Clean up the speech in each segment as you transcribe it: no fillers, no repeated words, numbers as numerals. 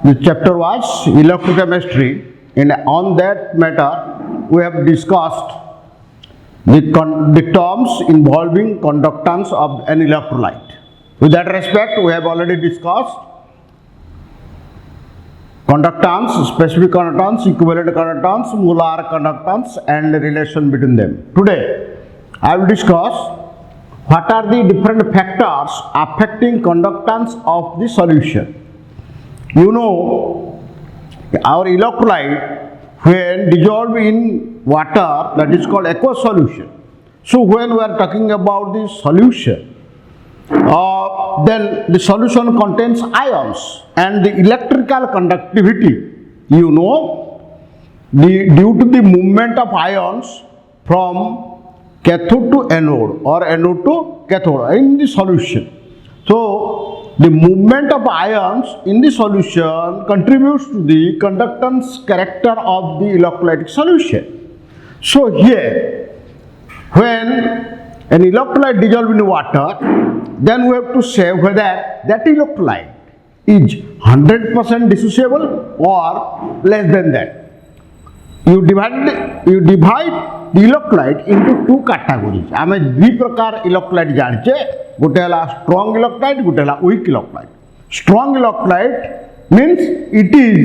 the chapter was electrochemistry, and on that matter we have discussed the terms involving conductance of an electrolyte. With that respect, we have already discussed conductance, specific conductance, equivalent conductance, molar conductance, and the relation between them. Today, I will discuss what are the different factors affecting conductance of the solution. You know, our electrolyte, when dissolved in water, that is called aqueous solution. So when we are talking about the solution, then the solution contains ions, and the electrical conductivity, you know, due to the movement of ions from cathode to anode or anode to cathode in the solution. So the movement of ions in the solution contributes to the conductance character of the electrolytic solution. So here, when an electrolyte dissolved in water, then we have to say whether that electrolyte is 100% dissociable or less than that. You divide the electrolyte into two categories. आमे दुई प्रकार electrolyte जानिचे, गोटे हला strong electrolyte, गोटे हला weak electrolyte. Strong electrolyte means it is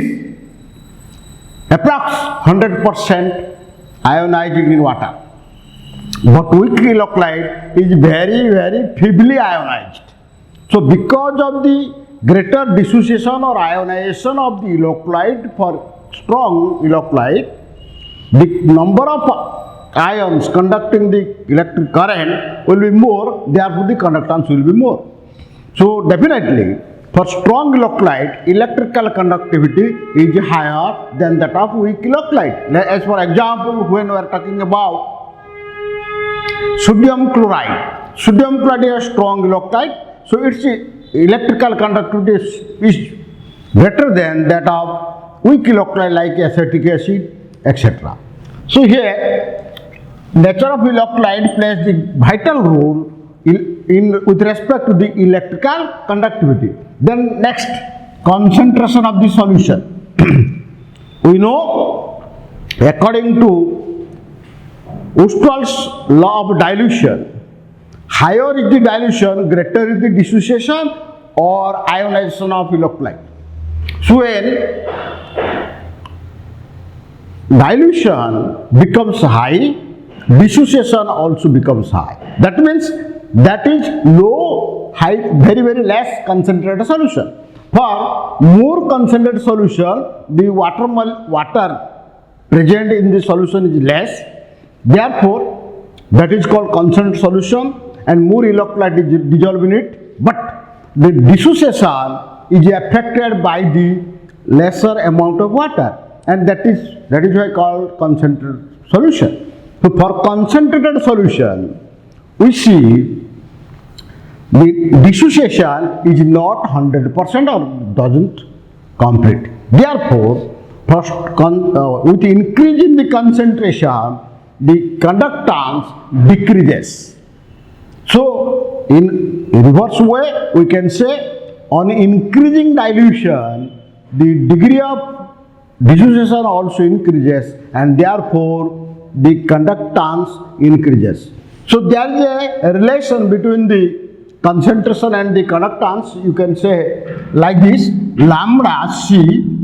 approx 100% ionized in water, but weak electrolyte is very feebly ionized. So because of the greater dissociation or ionization of the electrolyte for strong electrolyte, the number of ions conducting the electric current will be more, therefore the conductance will be more. So definitely for strong electrolyte, electrical conductivity is higher than that of weak electrolyte. As for example, when we are talking about sodium chloride is a strong electrolyte, so its electrical conductivity is greater than that of weak electrolyte like acetic acid, etc. So here, nature of electrolyte plays the vital role with respect to the electrical conductivity. Then next, concentration of the solution. We know, according to Ustal's law of dilution, higher is the dilution, greater is the dissociation or ionization of electrolyte. So when dilution becomes high, dissociation also becomes high. That means that is low, high, very less concentrated solution. For more concentrated solution, the water present in the solution is less. Therefore, that is called concentrated solution, and more electrolyte is dissolved in it. But the dissociation is affected by the lesser amount of water, and that is why called concentrated solution. So for concentrated solution, we see the dissociation is not 100% or doesn't complete. Therefore, with increase in the concentration, the conductance decreases. So in reverse way, we can say on increasing dilution, the degree of dissociation also increases, and therefore the conductance increases. So there is a relation between the concentration and the conductance. You can say like this: lambda C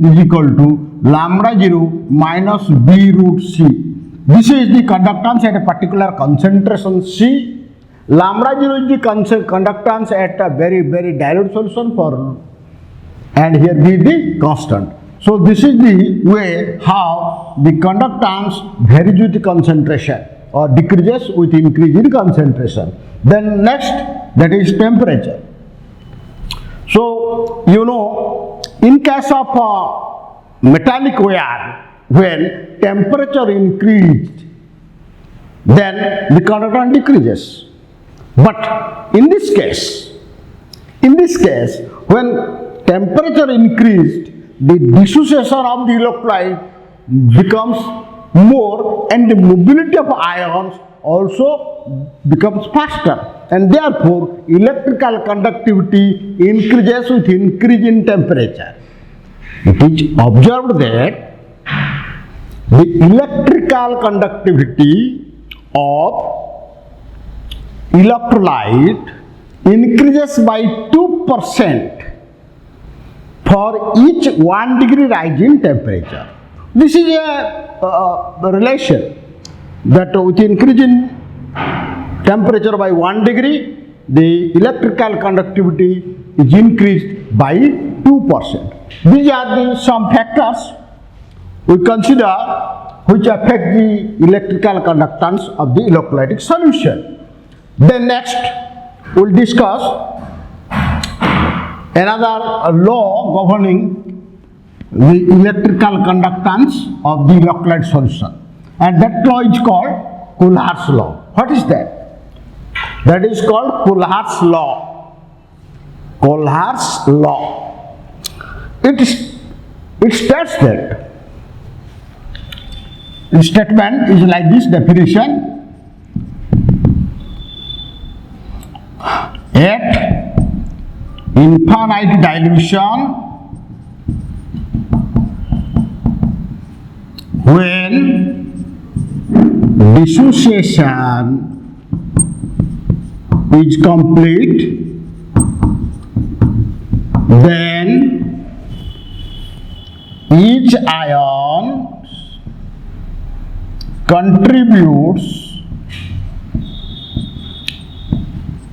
is equal to lambda 0 minus B root C. This is the conductance at a particular concentration C. Lambda 0 is the conductance at a very dilute solution for, and here B is the constant. So this is the way how the conductance varies with the concentration or decreases with increase in concentration. Then next, that is temperature. So you know, in case of metallic wire, when temperature increased, then the conductance decreases. But in this case, when temperature increased, the dissociation of the electrolyte becomes more, and the mobility of ions also becomes faster, and therefore electrical conductivity increases with increase in temperature. It is observed that the electrical conductivity of electrolyte increases by 2% for each 1 degree rise in temperature. This is a relation that with increase in temperature by 1 degree, the electrical conductivity is increased by 2%. These are some factors we consider which affect the electrical conductance of the electrolytic solution. Then next we will discuss another law governing the electrical conductance of the electrolyte solution, and that law is called Coulomb's law. What is that? That is called Coulomb's law. Coulomb's law. It states that the statement is like this definition: at infinite dilution, when dissociation is complete, then each ion contributes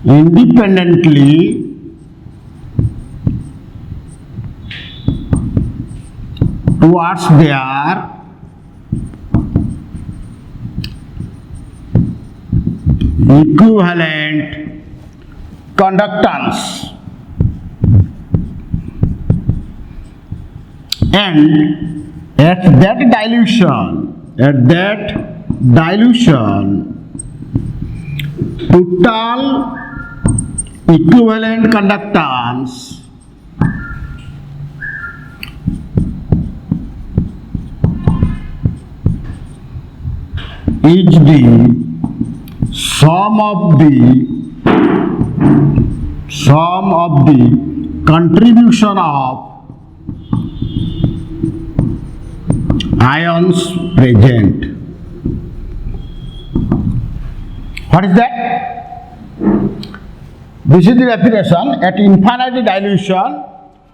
independently towards their equivalent conductance, and at that dilution total equivalent conductance is the sum of the contribution of ions present. What is that? This is the definition. At infinite dilution,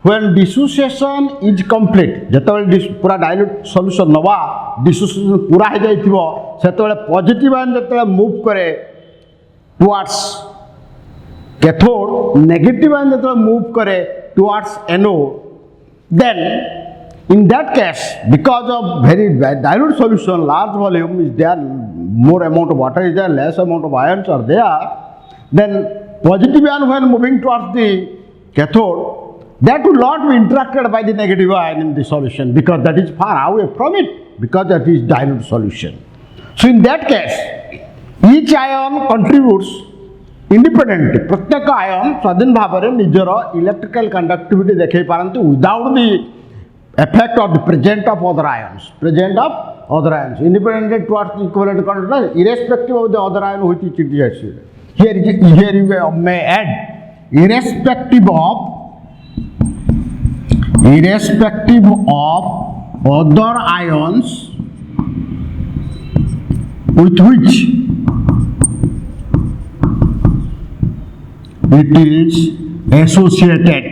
when dissociation is complete, जेतबेले पूरा dilute solution नवा dissociation पूरा हो जाइथिबो सेतबेले positive ion जेतबेले move करे towards cathode, negative ion जेतबेले मूव करे towards anode, then in that case, because of very dilute solution, large volume is there, more amount of water is there, less amount of ions are there, then positive ion when moving towards the cathode, that will not be interacted by the negative ion in the solution because that is far away from it, because that is dilute solution. So in that case, each ion contributes independently. प्रत्येक ion स्वाधीन भाव में निजर electrical conductivity देखे पारंतु without the effect of the presence of other ions, independently towards the equivalent conductance, irrespective of the other ion with which it is associated. Here you may add irrespective of other ions with which it is associated.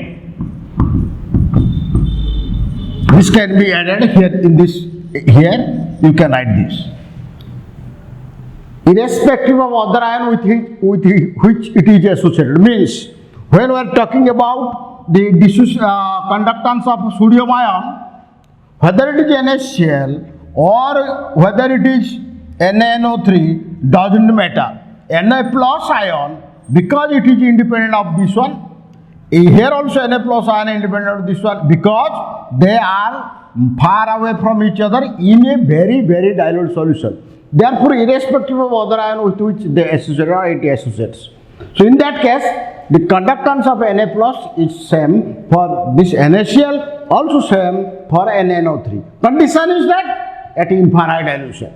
This can be added here in this. Here you can write this. Irrespective of other ion with which it is associated, means when we are talking about the conductance of sodium ion, whether it is NaCl or whether it is NaNO3 doesn't matter. Na plus ion, because it is independent of this one. Here also Na plus ion is independent of this one because they are far away from each other in a very dilute solution. Therefore, irrespective of other ion with which they associate or it associates. So in that case, the conductance of Na plus is same for this NaCl, also same for NaNO3. Condition is that at infinite dilution.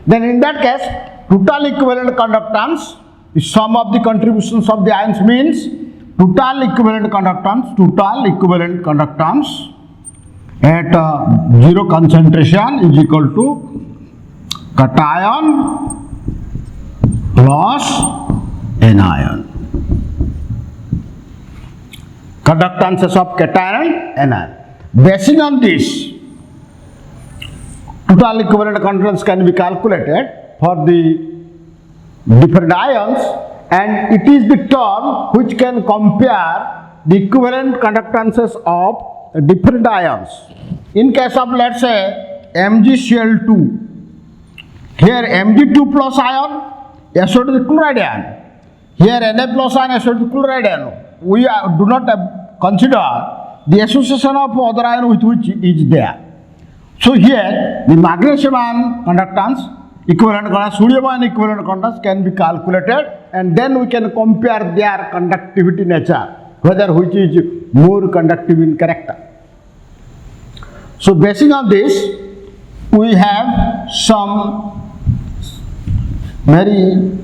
Then in that case, total equivalent conductance is sum of the contributions of the ions, means total equivalent conductance at zero concentration is equal to cation plus anion. Conductances of cation and anion. Based on this, total equivalent conductance can be calculated for the different ions, and it is the term which can compare the equivalent conductances of different ions. In case of, let's say, MgCl2, here Mg2 plus ion associated with chloride ion, here Na plus ion associated with chloride ion. We do not consider the association of other ion with which is there. So here the magnesium ion conductance equivalent conductance, sodium ion equivalent conductance can be calculated, and then we can compare their conductivity nature, whether which is more conductive in character. So basing on this, we have some very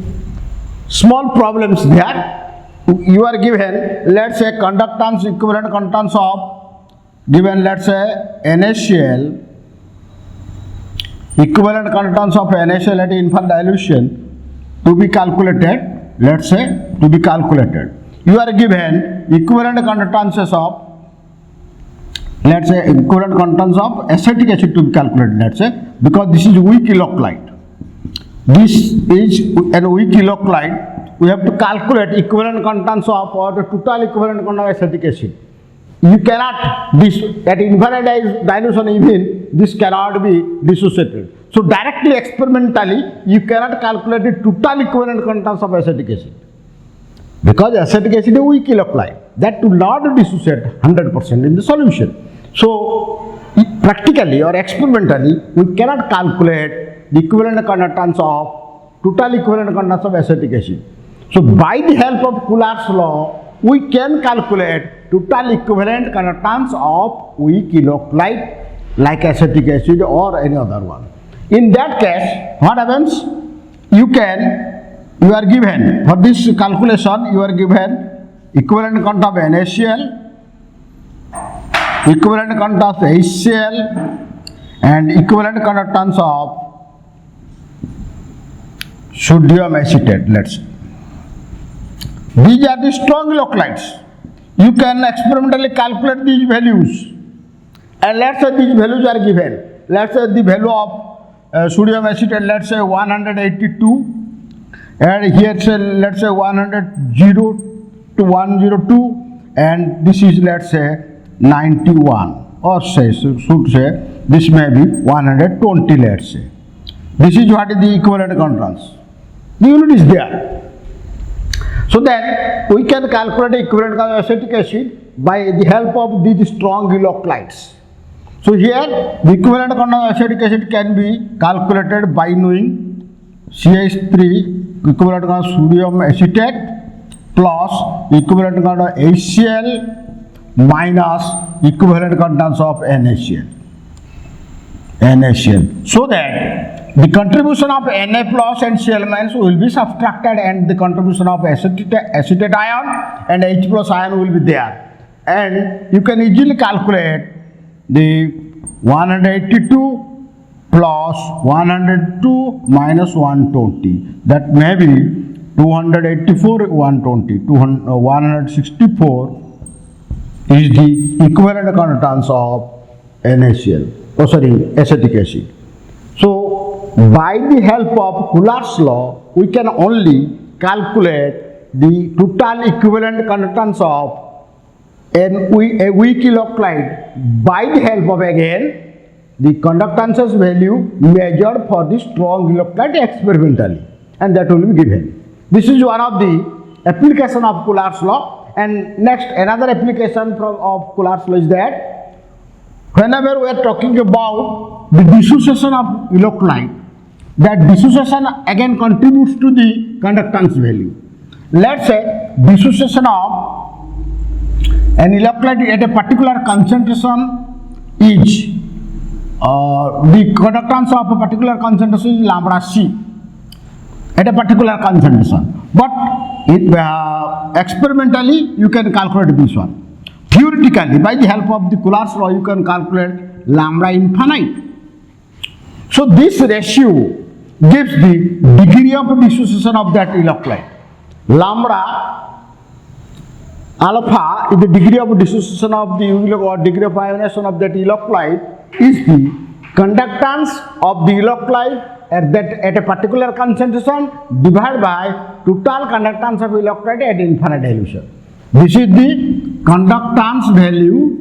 small problems there. You are given, let's say, conductance equivalent conductance of, given, let's say, NaCl, equivalent conductance of NaCl at infant dilution to be calculated, let's say, to be calculated. You are given equivalent conductances of, let's say, equivalent conductance of acetic acid to be calculated, let's say, because this is weak electrolyte. This is an weak electrolyte. We have to calculate equivalent conductance of, or the total equivalent conductance of acetic acid. You cannot, this at infinite dilution even, this cannot be dissociated. So directly experimentally, you cannot calculate the total equivalent conductance of acetic acid, because acetic acid is a weak electrolyte that will not dissociate 100% in the solution. So practically or experimentally, we cannot calculate the equivalent conductance of, total equivalent conductance of acetic acid. So by the help of Coulomb's law, we can calculate total equivalent conductance of weak electrolyte like acetic acid or any other one. In that case, what happens? You are given, for this calculation, you are given equivalent content of NaCl, equivalent content of HCl, and equivalent conductance of sodium acetate, let's say. These are the strong electrolytes. You can experimentally calculate these values, and let's say these values are given. Let's say the value of sodium acetate, let's say 182, and here say, let's say 100 to 102, and this is, let's say, 91, or say, should say this may be 120, let's say. This is what is the equivalent conductance. The unit is there. So then we can calculate the equivalent of acetic acid by the help of these strong electrolytes. So here the equivalent content of acetic acid can be calculated by knowing CH3 equivalent of sodium acetate plus equivalent content of HCl minus equivalent contents of NaCl. So that the contribution of Na plus and Cl minus will be subtracted, and the contribution of acetate ion and H plus ion will be there, and you can easily calculate the 182 plus 102 minus 120, that may be 284, 120, 164 is the equivalent contents of NaCl, acetic acid. So by the help of Coulomb's law, we can only calculate the total equivalent conductance of a weak electrolyte by the help of, again, the conductances value measured for the strong electrolyte experimentally, and that will be given. This is one of the application of Coulomb's law. And next, another application of Coulomb's law is that whenever we are talking about the dissociation of electrolyte, that dissociation again contributes to the conductance value. Let's say dissociation of an electrolyte at a particular concentration is, the conductance of a particular concentration is lambda C at a particular concentration. But experimentally you can calculate this one. Theoretically, by the help of the Coulomb's law, you can calculate lambda infinite. So this ratio gives the degree of dissociation of that electrolyte. Lambda alpha is the degree of dissociation of the or degree of ionization of that electrolyte is the conductance of the electrolyte at a particular concentration divided by total conductance of electrolyte at infinite dilution. This is the conductance value,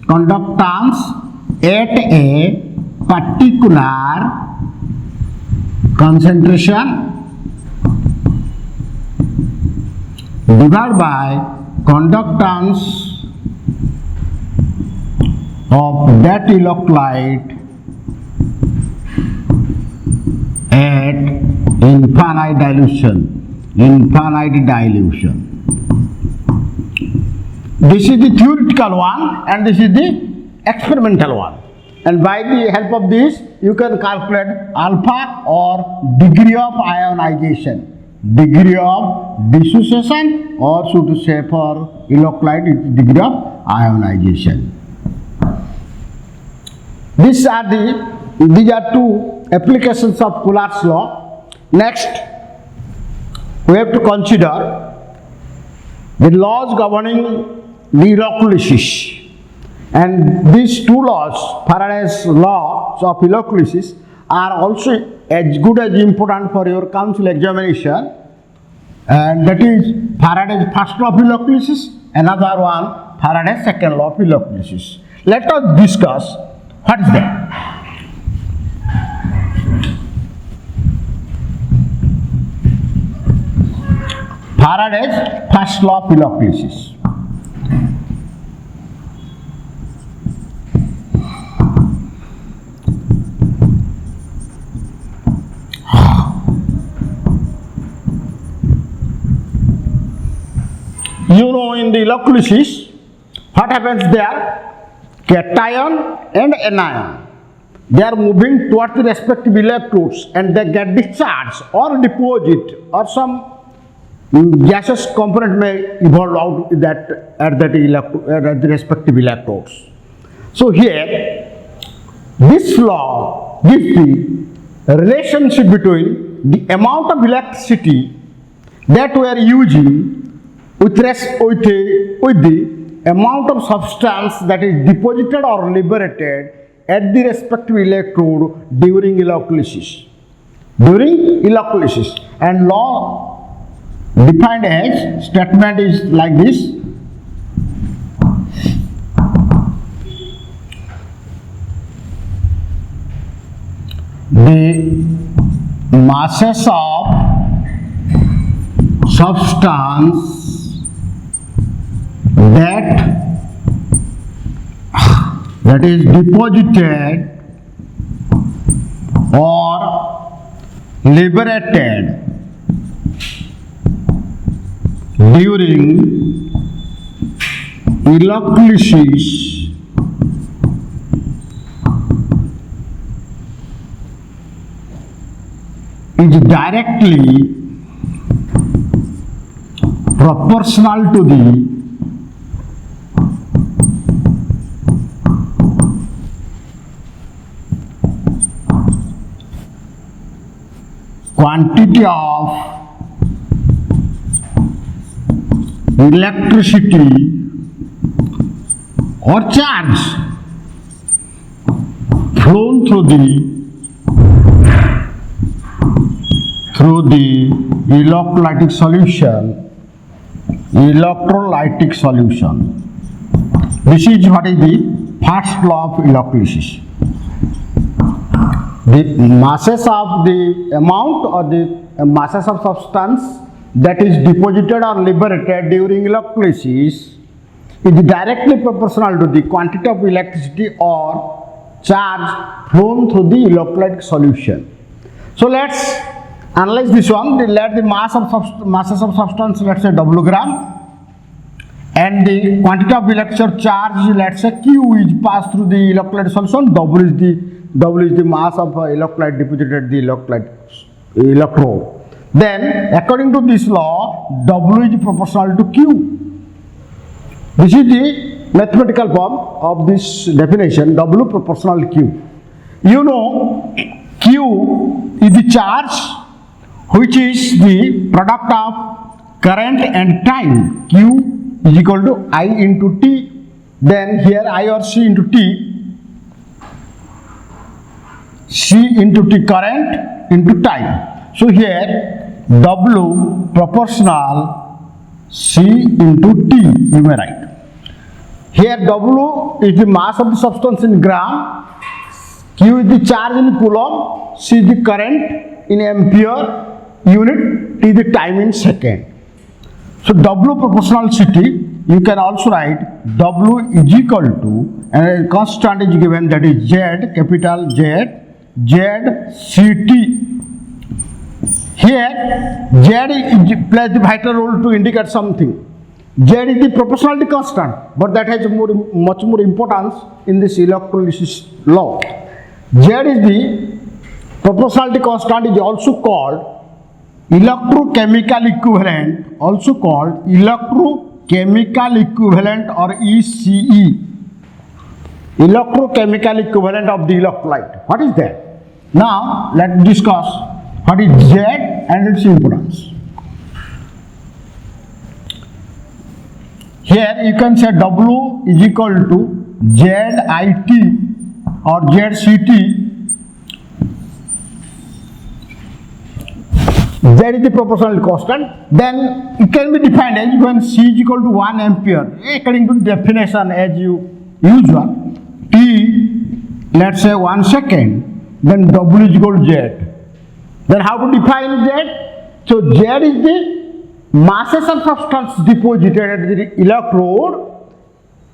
conductance at a particular concentration divided by conductance of that electrolyte at infinite dilution. This is the theoretical one and this is the experimental one. And by the help of this, you can calculate alpha or degree of ionization, degree of dissociation, or so to say for electrolyte it is degree of ionization. These are two applications of Coulomb's law. Next, we have to consider the laws governing the electrolysis. And these two laws, Faraday's laws of electrolysis, are also as good as important for your council examination. And that is Faraday's first law of electrolysis, another one Faraday's second law of electrolysis. Let us discuss what is that. Faraday's first law of electrolysis. You know, in the electrolysis, what happens there? Cation and anion, they are moving towards the respective electrodes and they get discharged or deposit, or some gaseous component may evolve out at the respective electrodes. So here, this law gives the relationship between the amount of electricity that we are using with the amount of substance that is deposited or liberated at the respective electrode during electrolysis. And law defined as statement is like this. The masses of substance that is deposited or liberated during electrolysis is directly proportional to the quantity of electricity or charge flown through the electrolytic solution. This is what is the first law of electrolysis. The masses of the amount or the masses of substance that is deposited or liberated during electrolysis is directly proportional to the quantity of electricity or charge flown through the electrolytic solution. So let's analyze this one. Let the masses of substance, let's say W gram, and the quantity of electric charge, let's say Q, is passed through the electrolyte solution. W is the mass of electrolyte deposited at the electrode. Then according to this law, W is proportional to Q. This is the mathematical form of this definition, W proportional to Q. You know, Q is the charge which is the product of current and time. Q is equal to I into T. Then here I or C into T, C into T current into time. So here W proportional C into T, you may write. Here W is the mass of the substance in gram, Q is the charge in coulomb, C is the current in ampere unit, T is the time in second. So W proportional CT, you can also write W is equal to, and a constant is given, that is Z, capital Z, ZCT. Here Z plays the vital role to indicate something. Z is the proportionality constant, but that has much more importance in this electrolysis law. Z is the proportionality constant, is also called electrochemical equivalent, also called electrochemical equivalent or ECE, electrochemical equivalent of the electrolyte. What is that? Now let's discuss what is Z and its importance. Here you can say W is equal to ZIT or ZCT. Z is the proportional constant. Then it can be defined as when C is equal to 1 ampere according to the definition as usual. T, let's say 1 second, then W is equal to Z. Then how to define Z? So Z is the masses of substance deposited at the electrode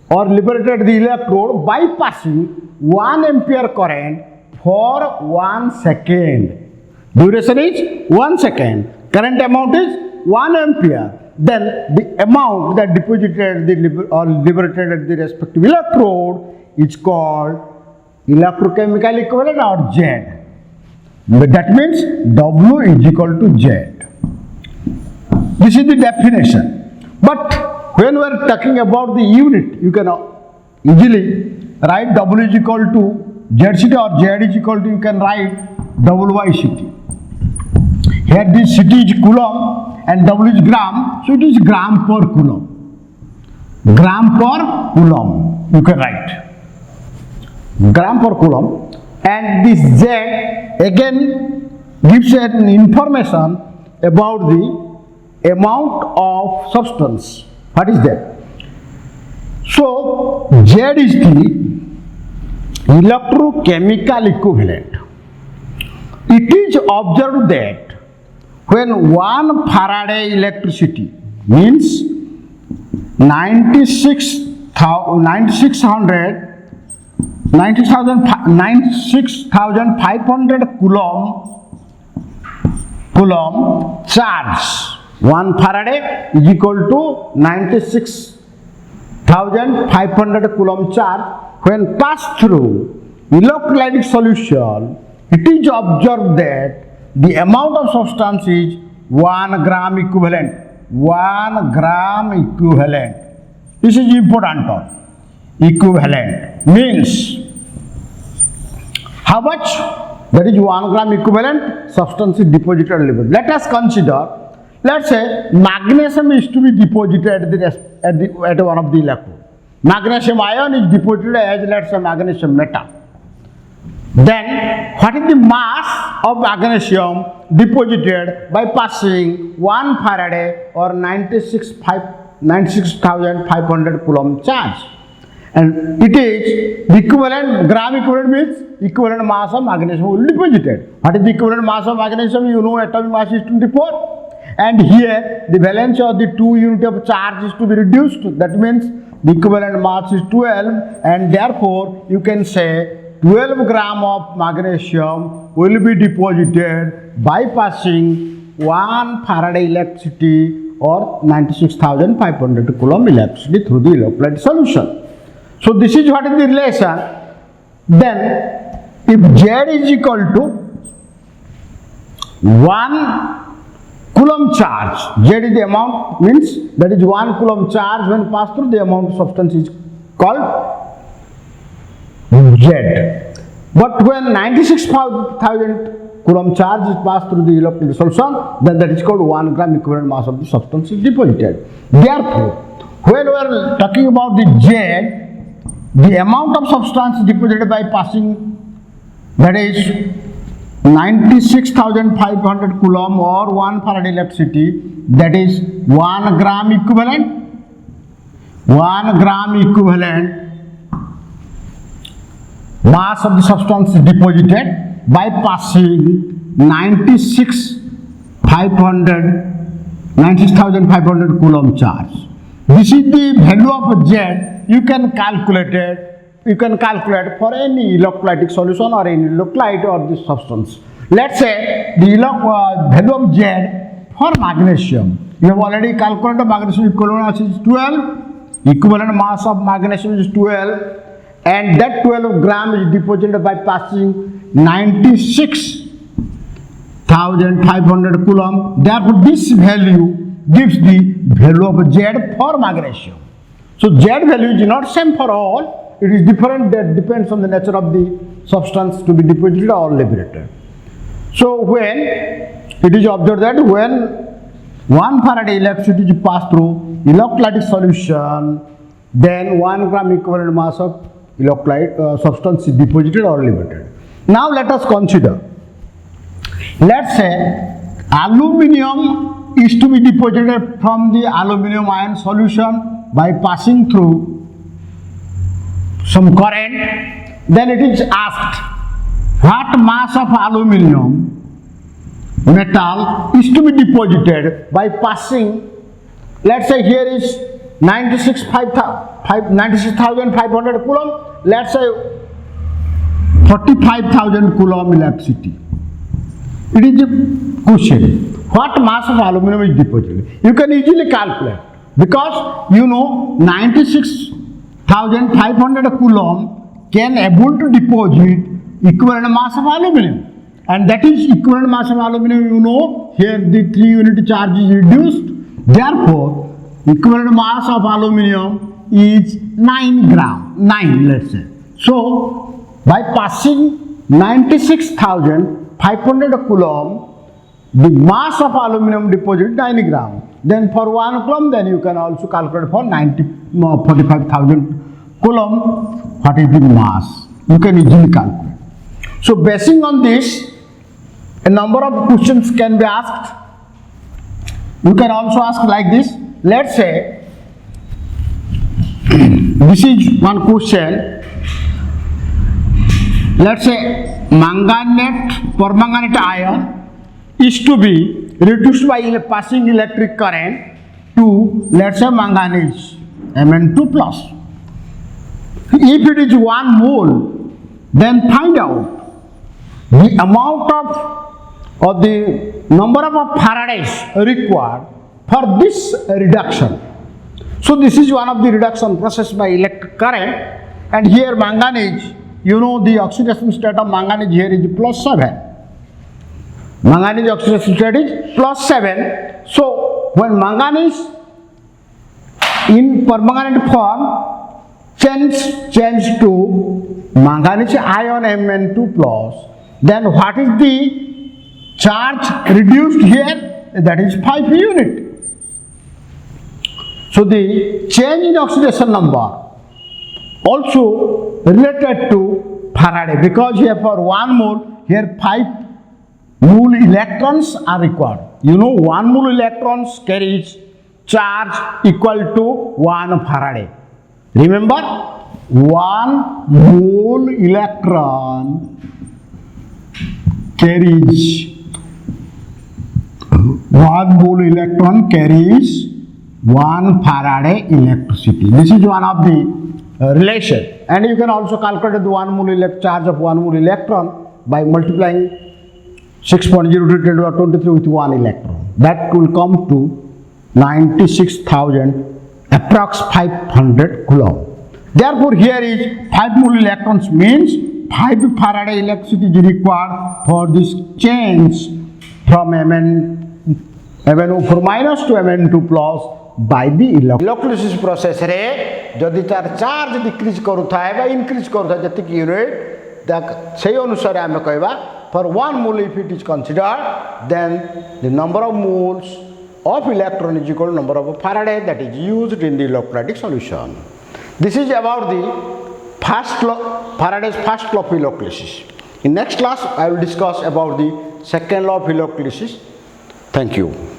or liberated at the electrode by passing 1 ampere current for 1 second. Duration is 1 second. Current amount is 1 ampere. Then the amount that deposited or liberated at the respective electrode is called electrochemical equivalent or Z. But that means W is equal to Z. This is the definition. But when we are talking about the unit, you can easily write W is equal to ZCT or Z is equal to, you can write WYCT. Here this CT is coulomb and W is gram, so it is gram per coulomb. Gram per coulomb, you can write. Gram per coulomb. And this Z again gives an information about the amount of substance. What is that? So Z is the electrochemical equivalent. It is observed that when 1 Faraday electricity means 96,500 coulomb charge, 1 Faraday is equal to 96,500 coulomb charge, when passed through electrolytic solution, it is observed that the amount of substance is 1 gram equivalent. 1 gram equivalent. This is important term. Equivalent means how much? That is 1 gram equivalent substance is deposited level. Let us consider, let's say magnesium is to be deposited at one of the electrodes. Magnesium ion is deposited as, let's say, magnesium metal. Then what is the mass of magnesium deposited by passing 1 Faraday or 96,500 coulomb charge? And it is the equivalent, gram equivalent means equivalent mass of magnesium will be deposited. What is the equivalent mass of magnesium? You know, atomic mass is 24. And here the valence of the 2 unit of charge is to be reduced. That means the equivalent mass is 12, and therefore you can say 12 gram of magnesium will be deposited by passing 1 Faraday electricity or 96,500 coulomb electricity through the electrolyte solution. So this is what is the relation. Then if Z is equal to 1 Coulomb charge. Z is the amount, means that is 1 coulomb charge when passed through the amount of substance is called Z. But when 96,000 coulomb charge is passed through the electrolytic solution, then that is called 1 gram equivalent mass of the substance is deposited. Therefore, when we are talking about the Z, the amount of substance deposited by passing, that is 96,500 coulomb or 1 farad electricity, that is 1 gram equivalent. 1 gram equivalent mass of the substance deposited by passing 96,500 coulomb charge. This is the value of Z. You can calculate it. You can calculate for any electrolytic solution or any electrolyte or this substance. Let's say the value of Z for magnesium. You have already calculated magnesium equivalent is 12. Equivalent mass of magnesium is 12, and that 12 gram is deposited by passing 96,500 coulomb. Therefore, this value gives the value of Z for magnesium. So Z value is not same for all. It is different. That depends on the nature of the substance to be deposited or liberated. So when it is observed that when 1 farad electricity is passed through electrolytic solution, then 1 gram equivalent mass of electrolyte substance is deposited or liberated. Now let us consider. Let's say aluminium is to be deposited from the aluminium ion solution by passing through some current. Then it is asked what mass of aluminium metal is to be deposited by passing, let's say here is 96,500 coulomb, let's say 45,000 coulomb electricity. It is a question. What mass of aluminum is deposited? You can easily calculate because you know 96,500 coulomb can able to deposit equivalent mass of aluminum, and that is equivalent mass of aluminum. You know here the 3 unit charge is reduced. Therefore, equivalent mass of aluminum is 9 gram. 9, let's say. So by passing 96,500 coulomb, the mass of aluminum deposited 9 gram. Then for 1 coulomb, then you can also calculate for 45,000 coulomb what is the mass. You can easily calculate. So basing on this, a number of questions can be asked. You can also ask like this. Let's say this is one question. Let's say permanganate ion is to be reduced by passing electric current to, let's say, manganese Mn2 plus. If it is 1 mole, then find out the amount of or the number of Faradays required for this reduction. So this is one of the reduction process by electric current, and here manganese, you know the oxidation state of manganese here is +7. Manganese oxidation state is +7. So when manganese in permanganate form change to manganese ion Mn2 plus, then what is the charge reduced here? That is 5 unit. So the change in oxidation number also related to Faraday, because here for 1 mole, here 5 mole electrons are required. You know 1 mole electrons carries charge equal to 1 Faraday. Remember, 1 mole electron carries 1 Faraday electricity. This is one of the relation, and you can also calculate the 1 mole charge of 1 mole electron by multiplying 6.023 with 1 electron. That will come to 96,000 approx 500 coulomb. Therefore, here is 5 mole electrons means 5 Faraday electricity is required for this change from Mn MnO4 minus to Mn2 plus by the electrolysis process रे जदि तार charge decrease करूथाय बा increase करूथाय जतिक unit सेही अनुसार आमे कहबा for 1 mole if it is considered, then the number of moles of electron is equal to number of Faraday that is used in the electrolytic solution. This is about the Faraday's first law of electrolysis. In next class I will discuss about the second law of electrolysis. Thank you.